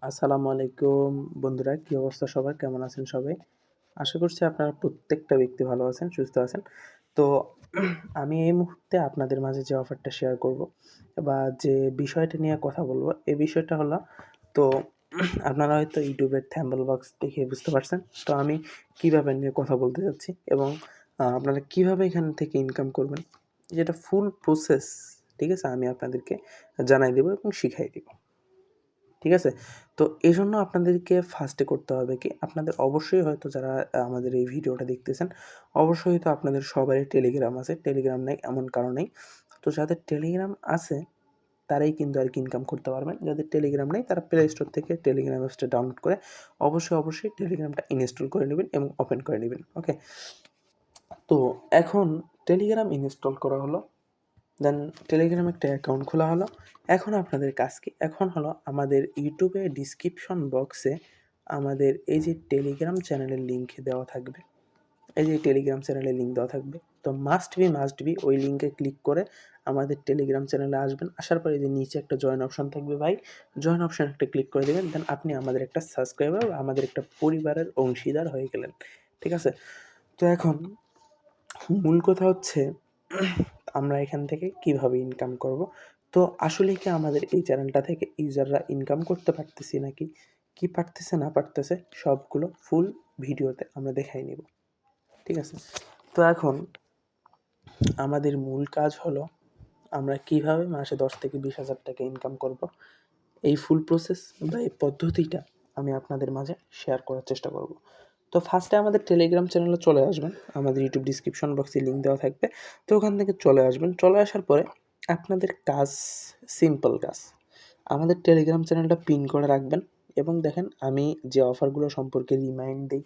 আসসালামু আলাইকুম বন্ধুরা, কি অবস্থা সবার? কেমন আছেন সবাই? আশা করছি আপনারা প্রত্যেকটা ব্যক্তি ভালো আছেন, সুস্থ আছেন। তো আমি এই মুহূর্তে আপনাদের মাঝে যে অফারটা শেয়ার করব বা যে বিষয়টা নিয়ে কথা বলব, এই বিষয়টা হলো তো আপনারা হয়তো ইউটিউবের থাম্বনেল বক্স দেখে বুঝতে পারছেন। তো আমি কীভাবে নিয়ে কথা বলতে যাচ্ছি এবং আপনারা কীভাবে এখান থেকে ইনকাম করবেন, যেটা ফুল প্রসেস, ঠিক আছে? আমি আপনাদেরকে জানাই দেব এবং শিখাই দেব। ঠিক আছে? তো এজন্য আপনাদেরকে ফার্স্টে করতে হবে কি, আপনাদের অবশ্যই হয়তো যারা আমাদের এই ভিডিওটা দেখতেছেন, অবশ্যই হয়তো আপনাদের সবারই টেলিগ্রাম আছে। টেলিগ্রাম নাই এমন কারো নেই। তো যাদের টেলিগ্রাম আছে তারাই কিন্তু আরকি ইনকাম করতে পারবেন। যাদের টেলিগ্রাম নেই তারা প্লে স্টোর থেকে টেলিগ্রাম অ্যাপসটা ডাউনলোড করে অবশ্যই টেলিগ্রামটা ইনস্টল করে নিবেন এবং ওপেন করে নিবেন। ওকে? তো এখন টেলিগ্রাম ইনস্টল করা হলো। দেন টেলিগ্রামে একটা অ্যাকাউন্ট খোলা হলো। এখন আপনাদের কাজ কি? এখন হলো আমাদের ইউটিউবে ডিসক্রিপশন বক্সে আমাদের এই যে টেলিগ্রাম চ্যানেলের লিঙ্ক দেওয়া থাকবে। এই যে টেলিগ্রাম চ্যানেলের লিঙ্ক দেওয়া থাকবে। তো মাস্ট বি ওই লিঙ্কে ক্লিক করে আমাদের টেলিগ্রাম চ্যানেলে আসবেন। আসার পরে যে নিচে একটা জয়েন অপশন থাকবে ভাই, জয়েন অপশন একটা ক্লিক করে দিবেন। দেন আপনি আমাদের একটা সাবস্ক্রাইবার বা আমাদের একটা পরিবারের অংশীদার হয়ে গেলেন। ঠিক আছে? তো এখন মূল কথা হচ্ছে আমরা এখান থেকে কিভাবে ইনকাম করব। তো আসলে কি আমাদের এই চ্যানেলটা থেকে ইউজাররা ইনকাম করতে পারতেছি নাকি? কি পারতেছে না পারতেছে সবগুলো ফুল ভিডিওতে আমরা দেখাই নিব। ঠিক আছে? তো এখন আমাদের মূল কাজ হলো আমরা কিভাবে মাসে ১০ থেকে ২০,০০০ টাকা ইনকাম করব। এই ফুল প্রসেস বা এই পদ্ধতিটা আমি আপনাদের মাঝে শেয়ার করার চেষ্টা করব। তো ফার্স্টে আমাদের টেলিগ্রাম চ্যানেলে চলে আসবেন। আমাদের ইউটিউব ডিসক্রিপশন বক্সে লিঙ্ক দেওয়া থাকবে। তো ওখান থেকে চলে আসবেন। চলে আসার পরে আপনাদের কাজ সিম্পল কাজ। আমাদের টেলিগ্রাম চ্যানেলটা পিন করে রাখবেন এবং দেখেন আমি যে অফারগুলো সম্পর্কে রিমাইন্ড দেই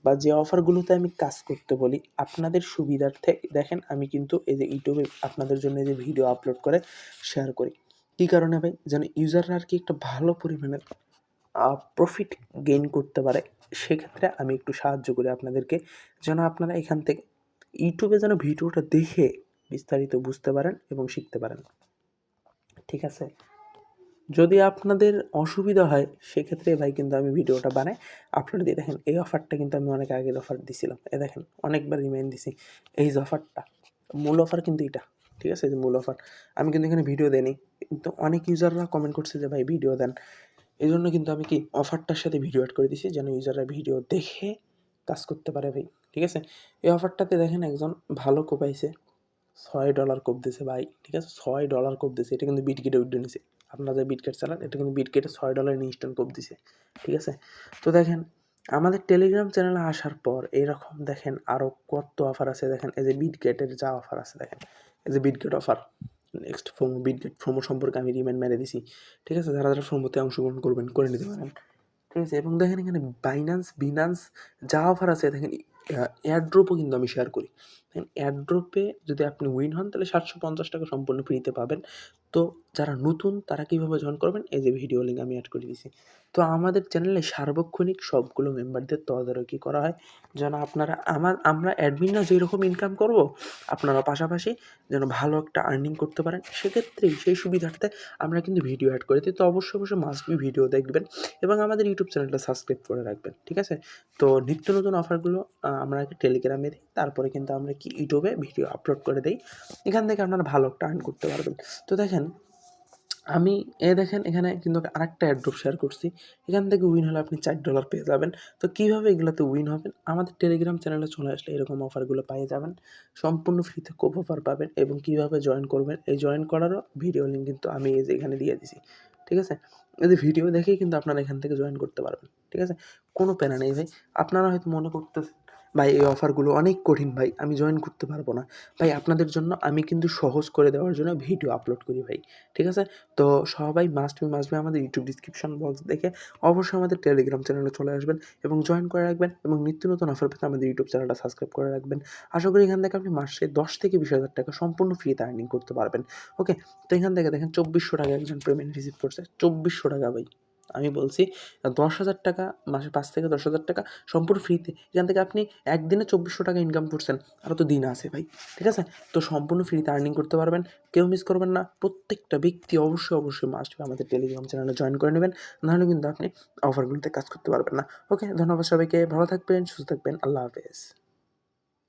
বা যে অফারগুলোতে আমি কাজ করতে বলি আপনাদের সুবিধার্থে দেখেন আমি কিন্তু এই যে ইউটিউবে আপনাদের জন্য এই যে ভিডিও আপলোড করে শেয়ার করি। কী কারণে ভাই? যেন ইউজাররা আরকি একটা ভালো পরিমাণের প্রফিট গেইন করতে পারে। সেক্ষেত্রে আমি একটু সাহায্য করি আপনাদেরকে। যেন আপনারা এখান থেকে ইউটিউবে যেন ভিডিওটা দেখে বিস্তারিত বুঝতে পারেন এবং শিখতে পারেন। ঠিক আছে? যদি আপনাদের অসুবিধা হয় সেক্ষেত্রে ভাই কিন্তু আমি ভিডিওটা বানাই আপলোড দিই। দেখেন এই অফারটা কিন্তু আমি অনেক আগের অফার দিছিলাম। দেখেন অনেকবার রিমাইন্ড দিছি। এই যে অফারটা, মূল অফার কিন্তু এইটা। ঠিক আছে? এই যে মূল অফার। আমি কিন্তু এখানে ভিডিও দেইনি। কিন্তু অনেক ইউজাররা কমেন্ট করছে যে ভাই ভিডিও দেন। এজন্য কিন্তু আমি কি অফারটার সাথে ভিডিও এড করে দিছি যেন ইউজাররা ভিডিও দেখে কাজ করতে পারে ভাই। ঠিক আছে? এই অফারটাতে দেখেন একজন ভালো কোপাইছে। $6 কোপ দিছে ভাই। ঠিক আছে? $6 কোপ দিছে। এটা কিন্তু বিটগেটে উইথড্র নিছে। আপনারা যে বিটগেট চালান এটা কিন্তু বিটগেটে $6 ইনস্ট্যান্ট কোপ দিছে। ঠিক আছে? তো দেখেন আমাদের টেলিগ্রাম চ্যানেলে আসার পর এরকম দেখেন আরও কত অফার আছে দেখেন। এই যে বিটগেটের যা অফার আছে দেখেন। এই যে Bitget offer. Next promo Bitget promo সম্পর্কে আমি রিমাইন্ড মেরে দিছি। ঠিক আছে? যারা প্রোমোতে অংশগ্রহণ করবেন করে নিতে পারেন। ঠিক আছে? এবং দেখেন এখানে বিনান্স যা অফার আছে দেখেন এয়ারড্রপও কিন্তু আমি শেয়ার করি। দেখেন এয়ারড্রপে যদি আপনি উইন হন তাহলে ৳৭৫০ সম্পূর্ণ ফ্রিতে পাবেন। তো যারা নতুন তারা কীভাবে জয়েন করবেন? এই যে ভিডিও লিঙ্ক আমি এড করে দিছি। তো আমাদের চ্যানেলে সার্বক্ষণিক সবগুলো মেম্বারদের তদারকি করা হয় যেন আপনারা আমরা অ্যাডমিনরা যেরকম ইনকাম করব আপনারা পাশাপাশি যেন ভালো একটা আর্নিং করতে পারেন। সেক্ষেত্রেই সেই সুবিধার্থে আমরা কিন্তু ভিডিও অ্যাড করে দিই। তো অবশ্যই মাস্ট বি ভিডিও দেখবেন এবং আমাদের ইউটিউব চ্যানেলটা সাবস্ক্রাইব করে রাখবেন। ঠিক আছে? তো নিত্য নতুন অফারগুলো আমরা আগে টেলিগ্রামে দিই। তারপরে কিন্তু আমরা কি ইউটিউবে ভিডিও আপলোড করে দেই। এখান থেকে আপনারা ভালো একটা আর্ন করতে পারবেন। তো দেখেন আমি দেখেন এখানে কিন্তু আরেকটা এয়ারড্রপ শেয়ার করছি। এখান থেকে উইন হলে আপনি $4 পেয়ে যাবেন। তো কীভাবে এগুলাতে উইন হবেন? আমাদের টেলিগ্রাম চ্যানেলে চলে আসলে এরকম অফারগুলো পেয়ে যাবেন। সম্পূর্ণ ফ্রিতে কোপ অফার পাবেন এবং কীভাবে জয়েন করবেন এই জয়েন করারও ভিডিও লিঙ্ক কিন্তু আমি এই যে এখানে দিয়ে দিছি। ঠিক আছে? এই যে ভিডিও দেখেই কিন্তু আপনারা এখান থেকে জয়েন করতে পারবেন। ঠিক আছে? কোনো প্যারা নেই ভাই। আপনারা হয়তো মনে করতেছেন, ভাই এই অফারগুলো অনেক কঠিন ভাই, আমি জয়েন করতে পারবো না। ভাই আপনাদের জন্য আমি কিন্তু সহজ করে দেওয়ার জন্য ভিডিও আপলোড করি ভাই। ঠিক আছে? তো সবাই মাস্ট বি আমাদের ইউটিউব ডিসক্রিপশন বক্স দেখে অবশ্যই আমাদের টেলিগ্রাম চ্যানেলে চলে আসবেন এবং জয়েন করে রাখবেন এবং নিত্য নতুন অফার পেতে আমাদের ইউটিউব চ্যানেলটা সাবস্ক্রাইব করে রাখবেন। আশা করি এখান থেকে আপনি মাসে ১০ থেকে ২০,০০০ টাকা সম্পূর্ণ ফ্রিতে আর্নিং করতে পারবেন। ওকে? তো এখান থেকে দেখেন ৳২৪০০ একজন পেমেন্ট রিসিভ করছে। ৳২৪০০ ভাই। আমি বলছি ১০,০০০ টাকা, মাসে ৫ থেকে ১০,০০০ টাকা সম্পূর্ণ ফ্রিতে। এখান থেকে আপনি একদিনে ২৪০০ টাকা ইনকাম করছেন। আরও তো দিন আছে ভাই। ঠিক আছে? তো সম্পূর্ণ ফ্রিতে আর্নিং করতে পারবেন। কেউ মিস করবেন না। প্রত্যেকটা ব্যক্তি অবশ্যই মাস্ট বি আমাদের টেলিগ্রাম চ্যানেলে জয়েন করে নেবেন। নাহলে কিন্তু আপনি অফারগুলোতে কাজ করতে পারবেন না। ওকে, ধন্যবাদ সবাইকে। ভালো থাকবেন, সুস্থ থাকবেন। আল্লাহ হাফেজ।